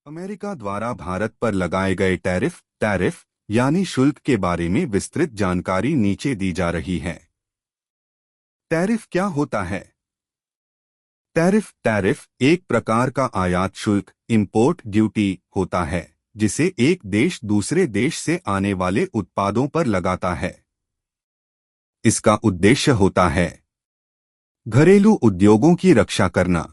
America द्वारा भारत पर लगाए गए टैरिफ यानी शुल्क के बारे में विस्तृत जानकारी नीचे दी जा रही है। टैरिफ क्या होता है? टैरिफ एक प्रकार का आयात शुल्क इंपोर्ट ड्यूटी होता है जिसे एक देश दूसरे देश से आने वाले उत्पादों पर लगाता है। इसका उद्देश्य होता है घरेलू उद्योगों की रक्षा करना,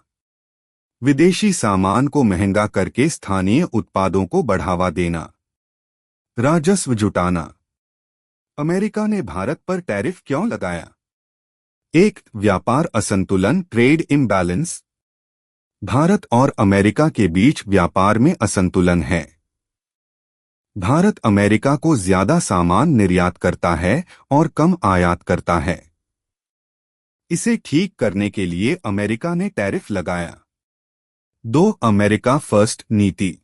विदेशी सामान को महंगा करके स्थानीय उत्पादों को बढ़ावा देना, राजस्व जुटाना। अमेरिका ने भारत पर टैरिफ क्यों लगाया? एक, व्यापार असंतुलन ट्रेड इम्बैलेंस। भारत और अमेरिका के बीच व्यापार में असंतुलन है। भारत अमेरिका को ज्यादा सामान निर्यात करता है और कम आयात करता है। इसे ठीक करने के लिए अमेरिका ने टैरिफ लगाया। 2, अमेरिका फर्स्ट नीति।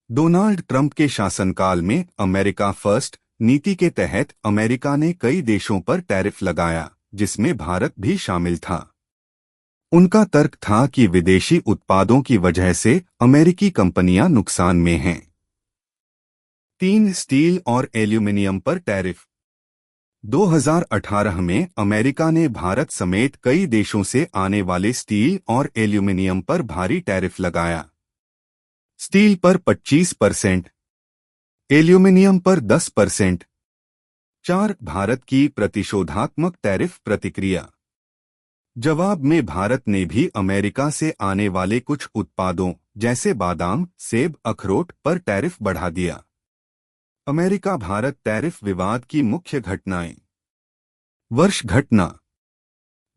डोनाल्ड ट्रंप के शासनकाल में अमेरिका फर्स्ट नीति के तहत अमेरिका ने कई देशों पर टैरिफ लगाया, जिसमें भारत भी शामिल था। उनका तर्क था कि विदेशी उत्पादों की वजह से अमेरिकी कंपनियां नुकसान में हैं। 3, स्टील और एल्यूमिनियम पर टैरिफ। 2018 में अमेरिका ने भारत समेत कई देशों से आने वाले स्टील और एल्यूमिनियम पर भारी टैरिफ लगाया। स्टील पर 25%, एल्यूमिनियम पर 10%। 4, भारत की प्रतिशोधात्मक टैरिफ प्रतिक्रिया। जवाब में भारत ने भी अमेरिका से आने वाले कुछ उत्पादों जैसे बादाम, सेब, अखरोट पर टैरिफ बढ़ा दिया। अमेरिका भारत टैरिफ विवाद की मुख्य घटनाएं। वर्ष घटना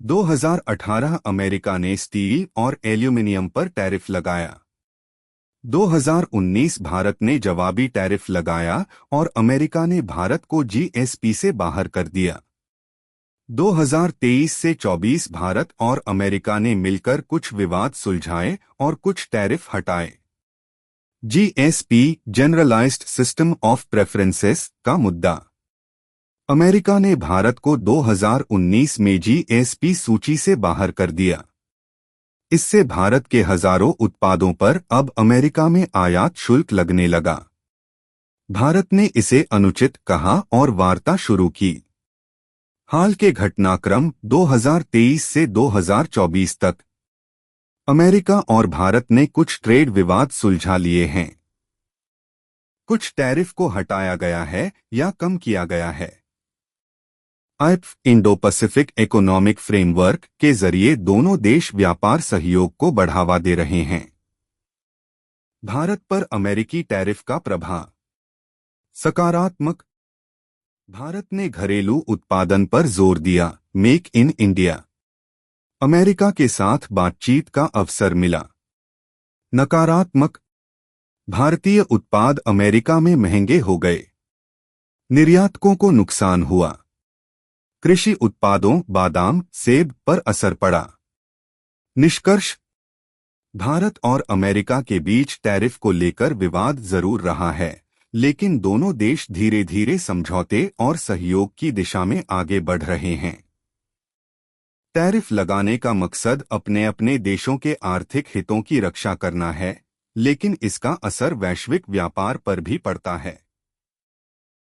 2018 अमेरिका ने स्टील और एल्यूमिनियम पर टैरिफ लगाया। 2019 भारत ने जवाबी टैरिफ लगाया और अमेरिका ने भारत को जीएसपी से बाहर कर दिया। 2023 से 24 भारत और अमेरिका ने मिलकर कुछ विवाद सुलझाए और कुछ टैरिफ हटाए। GSP generalised system of preferences का मुद्दा। अमेरिका ने भारत को 2019 में जीएसपी सूची से बाहर कर दिया। इससे भारत के हजारों उत्पादों पर अब अमेरिका में आयात शुल्क लगने लगा। भारत ने इसे अनुचित कहा और वार्ता शुरू की। हाल के घटनाक्रम 2023 से 2024 तक अमेरिका और भारत ने कुछ ट्रेड विवाद सुलझा लिए हैं। कुछ टैरिफ को हटाया गया है या कम किया गया है। IPF Indo Pacific economic framework के जरिए दोनों देश व्यापार सहयोग को बढ़ावा दे रहे हैं। भारत पर अमेरिकी टैरिफ का प्रभाव सकारात्मक। भारत ने घरेलू उत्पादन पर जोर दिया, मेक इन इंडिया। अमेरिका के साथ बातचीत का अवसर मिला। नकारात्मक, भारतीय उत्पाद अमेरिका में महंगे हो गए। निर्यातकों को नुकसान हुआ। कृषि उत्पादों बादाम, सेब पर असर पड़ा। निष्कर्ष, भारत और अमेरिका के बीच टैरिफ को लेकर विवाद जरूर रहा है, लेकिन दोनों देश धीरे धीरे समझौते और सहयोग की दिशा में आगे बढ़ रहे हैं। टैरिफ लगाने का मकसद अपने अपने देशों के आर्थिक हितों की रक्षा करना है, लेकिन इसका असर वैश्विक व्यापार पर भी पड़ता है।